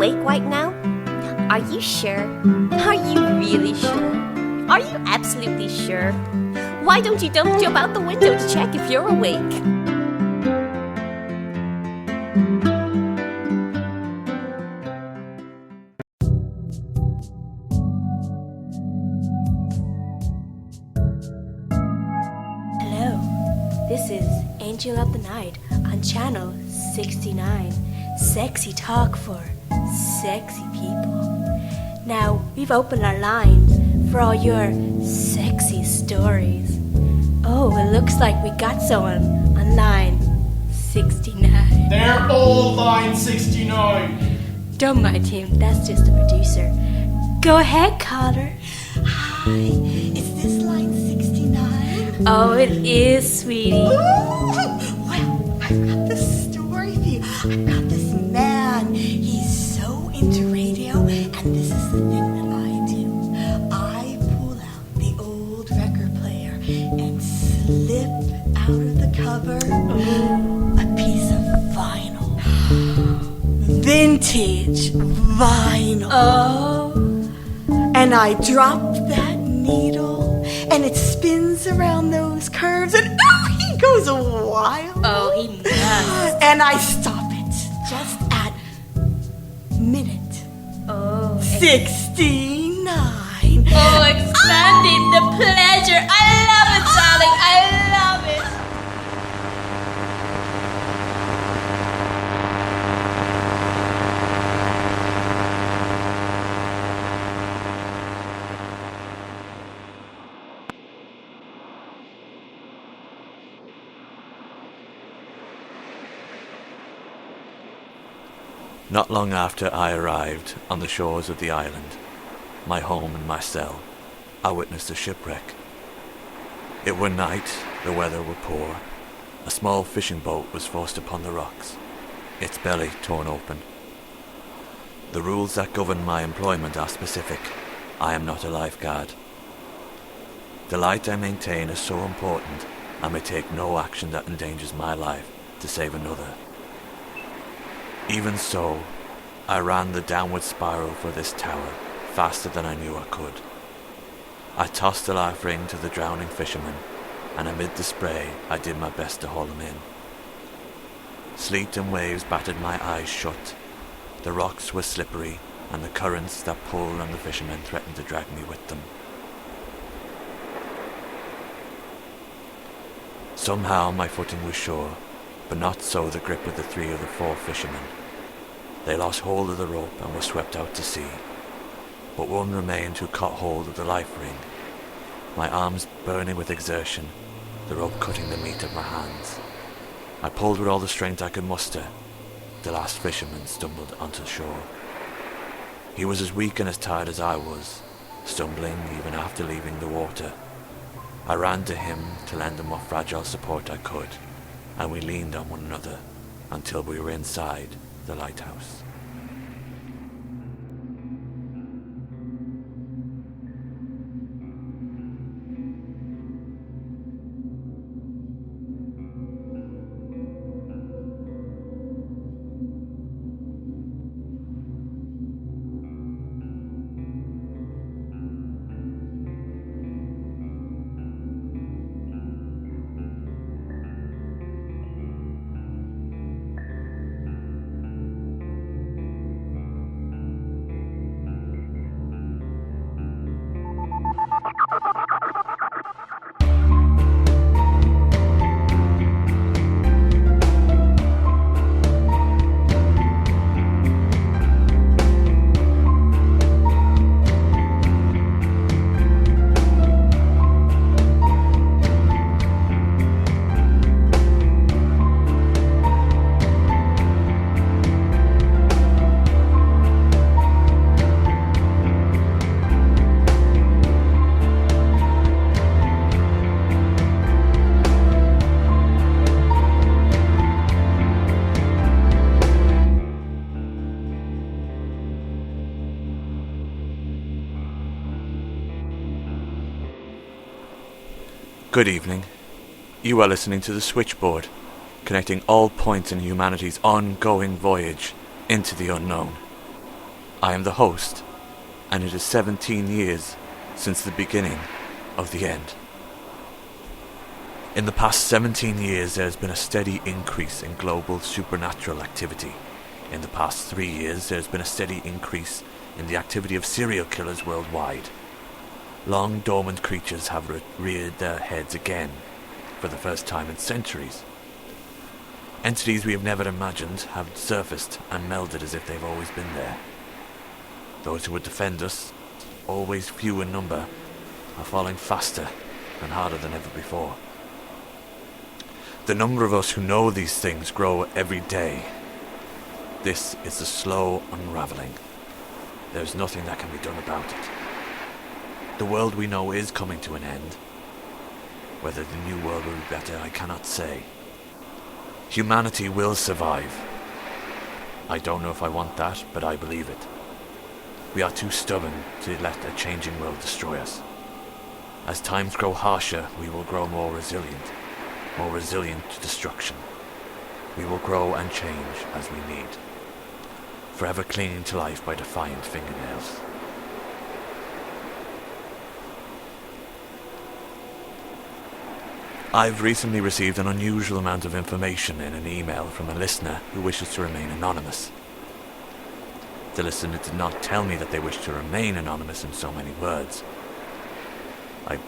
awake right now? Are you sure? Are you really sure? Are you absolutely sure? Why don't you jump out the window to check if you're awake? Hello, this is Angel of the Night on channel 69. Sexy talk for sexy people. Now, we've opened our lines for all your sexy stories. Oh, it looks like we got someone on line 69. They're all line 69. Don't mind him, that's just the producer. Go ahead, caller. Hi, is this line 69? Oh, it is, sweetie. Ooh, well, I've got this story for you. I've got this man. He's so into radio, and this is the thing that I do. I pull out the old record player and slip out of the cover a piece of vinyl. Vintage vinyl. Oh. And I drop that needle, and it spins around those curves, and he goes wild. Oh, he must. And I stop it just at minute 69. Oh, expanding the pleasure. I love it, darling. I love it. Not long after I arrived on the shores of the island, my home and my cell, I witnessed a shipwreck. It were night, the weather were poor. A small fishing boat was forced upon the rocks, its belly torn open. The rules that govern my employment are specific. I am not a lifeguard. The light I maintain is so important, I may take no action that endangers my life to save another. Even so, I ran the downward spiral for this tower faster than I knew I could. I tossed the life ring to the drowning fisherman, and amid the spray I did my best to haul him in. Sleet and waves battered my eyes shut. The rocks were slippery, and the currents that pulled on the fishermen threatened to drag me with them. Somehow my footing was sure, but not so the grip of the 3 of the 4 fishermen. They lost hold of the rope and were swept out to sea, but one remained who caught hold of the life ring, my arms burning with exertion, the rope cutting the meat of my hands. I pulled with all the strength I could muster. The last fisherman stumbled onto shore. He was as weak and as tired as I was, stumbling even after leaving the water. I ran to him to lend him what fragile support I could, and we leaned on one another until we were inside the lighthouse. Good evening. You are listening to the Switchboard, connecting all points in humanity's ongoing voyage into the unknown. I am the host, and it is 17 years since the beginning of the end. In the past 17 years, there has been a steady increase in global supernatural activity. In the past 3 years, there has been a steady increase in the activity of serial killers worldwide. Long dormant creatures have reared their heads again, for the first time in centuries. Entities we have never imagined have surfaced and melded as if they've always been there. Those who would defend us, always few in number, are falling faster and harder than ever before. The number of us who know these things grow every day. This is the slow unraveling. There is nothing that can be done about it. The world we know is coming to an end. Whether the new world will be better, I cannot say. Humanity will survive. I don't know if I want that, but I believe it. We are too stubborn to let a changing world destroy us. As times grow harsher, we will grow more resilient to destruction. We will grow and change as we need, forever clinging to life by defiant fingernails. I've recently received an unusual amount of information in an email from a listener who wishes to remain anonymous. The listener did not tell me that they wish to remain anonymous in so many words. I'm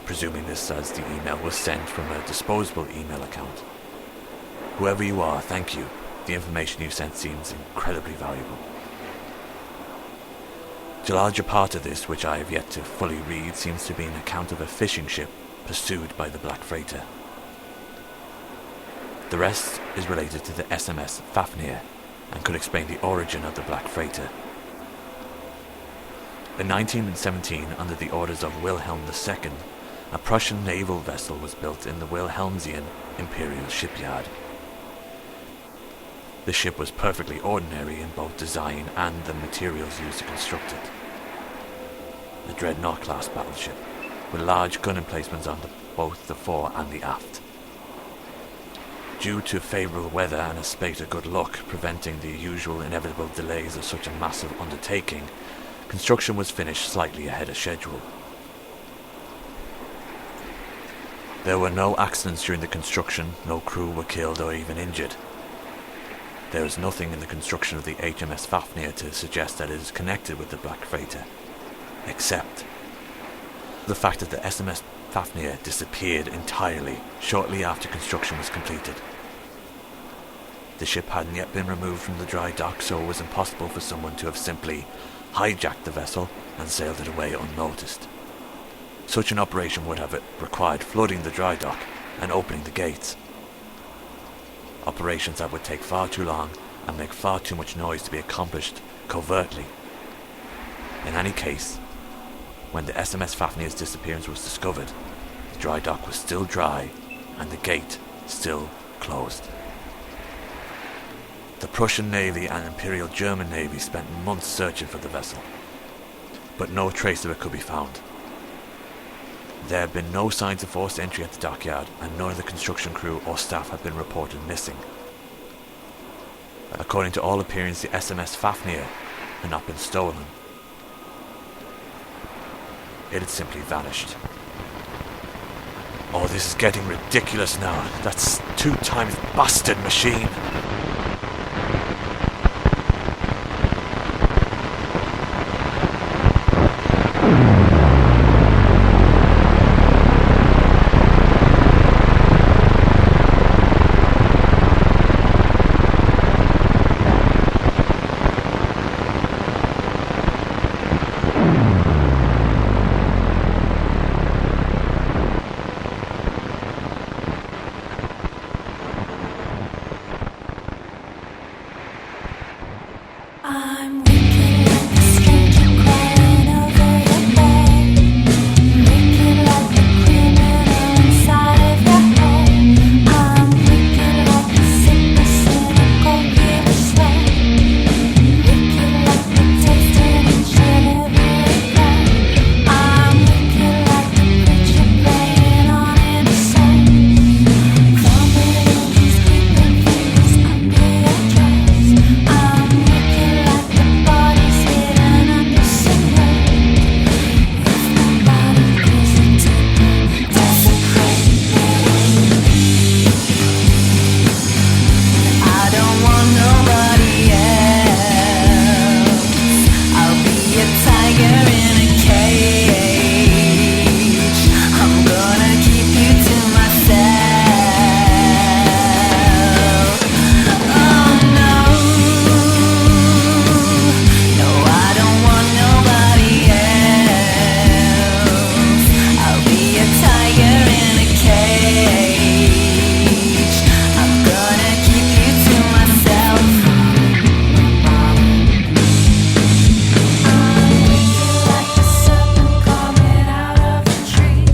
presuming this as the email was sent from a disposable email account. Whoever you are, thank you. The information you sent seems incredibly valuable. The larger part of this, which I have yet to fully read, seems to be an account of a fishing ship pursued by the Black Freighter. The rest is related to the SMS Fafnir and could explain the origin of the Black Freighter. In 1917, under the orders of Wilhelm II, a Prussian naval vessel was built in the Wilhelmsian Imperial Shipyard. The ship was perfectly ordinary in both design and the materials used to construct it. A Dreadnought-class battleship, with large gun emplacements on both the fore and the aft. Due to favourable weather and a spate of good luck preventing the usual inevitable delays of such a massive undertaking, construction was finished slightly ahead of schedule. There were no accidents during the construction, no crew were killed or even injured. There is nothing in the construction of the HMS Fafnir to suggest that it is connected with the Black Freighter, except the fact that the SMS Fafnir disappeared entirely shortly after construction was completed. The ship hadn't yet been removed from the dry dock, so it was impossible for someone to have simply hijacked the vessel and sailed it away unnoticed. Such an operation would have required flooding the dry dock and opening the gates. Operations that would take far too long and make far too much noise to be accomplished covertly. In any case, when the SMS Fafnir's disappearance was discovered, the dry dock was still dry and the gate still closed. The Prussian Navy and Imperial German Navy spent months searching for the vessel, but no trace of it could be found. There have been no signs of forced entry at the dockyard, and none of the construction crew or staff have been reported missing. According to all appearance, the SMS Fafnir had not been stolen. It had simply vanished. Oh, this is getting ridiculous now. That's 2 times busted machine. want nobody else. I'll be a tiger in a cage. I'm gonna keep you to myself. Oh no, no, I don't want nobody else. I'll be a tiger in a cage. I'm gonna keep you to myself. Like the serpent coming out of the tree,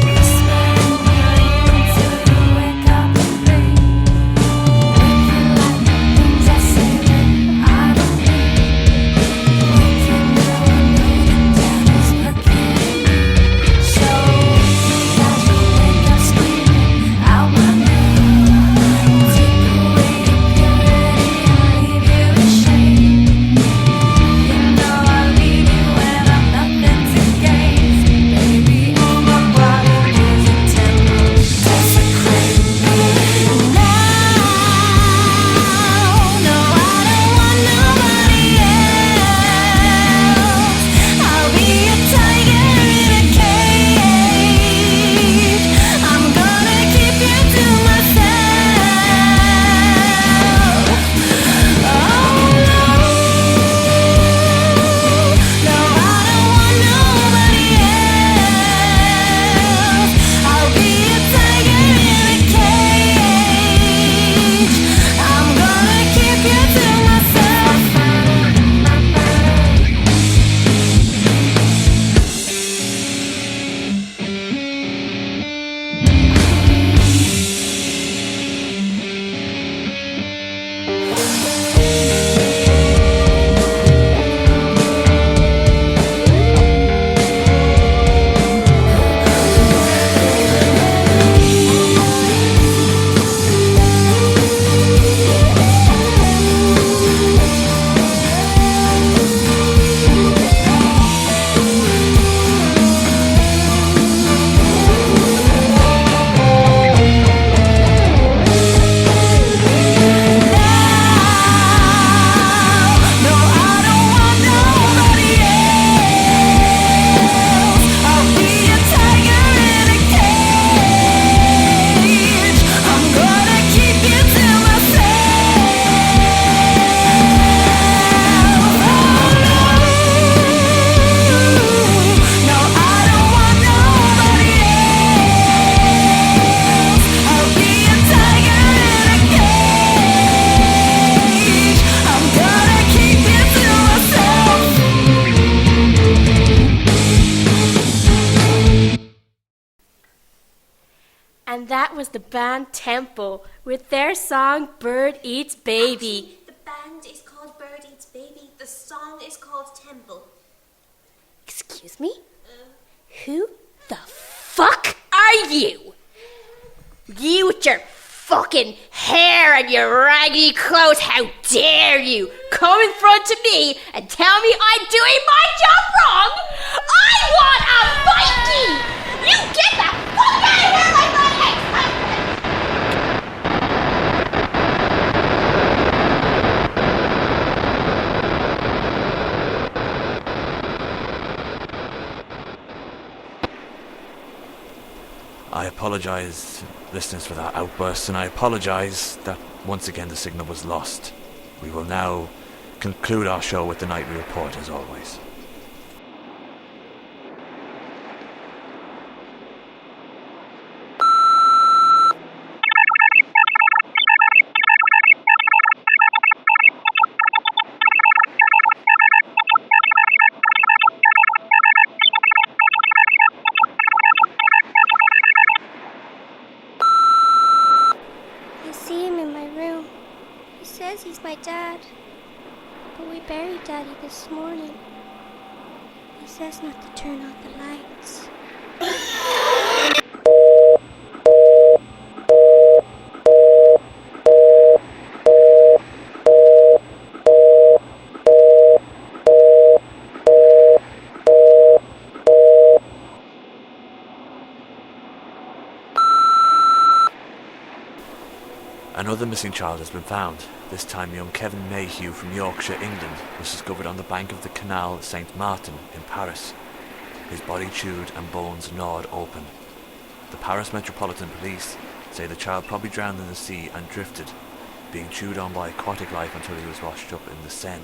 whispering your ear until you wake up and breathe. Wicked like the things I say that I don't mean. Wicked girl, I know the devil's looking. So wicked that you wake up screaming out my name. Take away your purity and leave you ashamed. You know I'll leave you when I've nothing to gain. Baby, oh my body is a temple, desecrate me now. No, I don't want nobody else. I'll be a tiger in a cage. I'm gonna keep you to myself. Oh no, no, I don't want nobody else. I'll be a tiger in a cage. I'm gonna keep you to myself. No, I don't want nobody else. I'll be a tiger in a cage. I'm gonna keep you to myself. Oh no, no, I don't want nobody else. I'll be a tiger in a cage. I'm gonna keep you to myself. And that was the band Temple with their song Birdeatsbaby. The band is called Birdeatsbaby. The song is called Temple. Excuse me? Who the fuck are you? You with your fucking hair and your raggedy clothes, how dare you come in front of me and tell me I'm doing my job wrong? I want a Mikey! You get the fuck out of here like my ex-husband! I apologize, listeners, for that outburst, and I apologize that once again the signal was lost. We will now conclude our show with the nightly report as always. I see him in my room. He says he's my dad. But we buried Daddy this morning. He says not to turn on the lights. Another missing child has been found. This time young Kevin Mayhew from Yorkshire, England, was discovered on the bank of the Canal Saint Martin in Paris. His body chewed and bones gnawed open. The Paris Metropolitan Police say the child probably drowned in the sea and drifted, being chewed on by aquatic life until he was washed up in the Seine.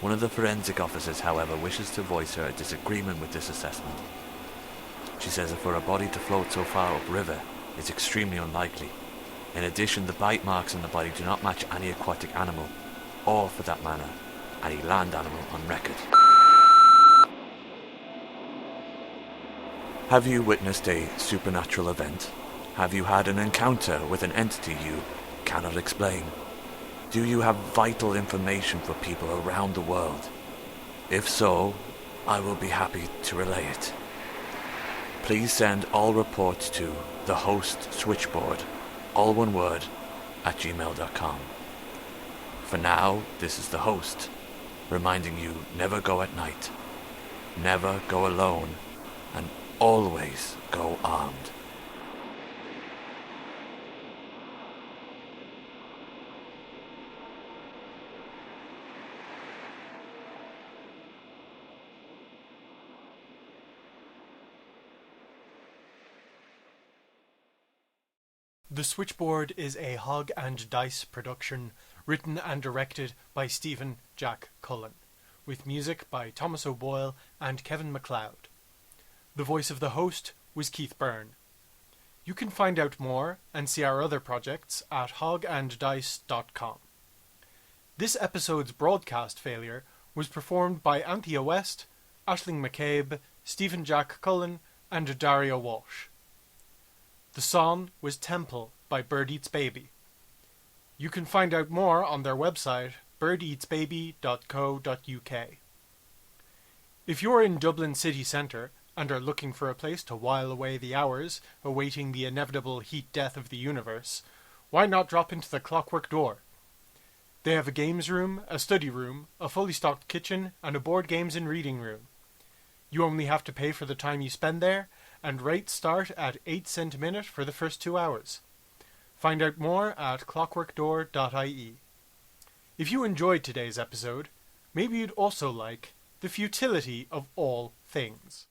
One of the forensic officers, however, wishes to voice her disagreement with this assessment. She says that for a body to float so far upriver, it's extremely unlikely. In addition, the bite marks on the body do not match any aquatic animal, or, for that matter, any land animal on record. Have you witnessed a supernatural event? Have you had an encounter with an entity you cannot explain? Do you have vital information for people around the world? If so, I will be happy to relay it. Please send all reports to the host switchboard, all one word, @gmail.com. For now, this is the host, reminding you never go at night, never go alone, and always go armed. The Switchboard is a Hog and Dice production, written and directed by Stephen Jack Cullen, with music by Thomas O'Boyle and Kevin MacLeod. The voice of the host was Keith Byrne. You can find out more and see our other projects at hoganddice.com. This episode's broadcast failure was performed by Anthea West, Aisling McCabe, Stephen Jack Cullen, and Daria Walsh. The song was Temple by Birdeatsbaby. You can find out more on their website, birdeatsbaby.co.uk. If you're in Dublin city centre and are looking for a place to while away the hours awaiting the inevitable heat death of the universe, why not drop into the Clockwork Door? They have a games room, a study room, a fully stocked kitchen, and a board games and reading room. You only have to pay for the time you spend there, and rates start at 8 cents a minute for the first 2 hours. Find out more at clockworkdoor.ie. If you enjoyed today's episode, maybe you'd also like The Futility of All Things.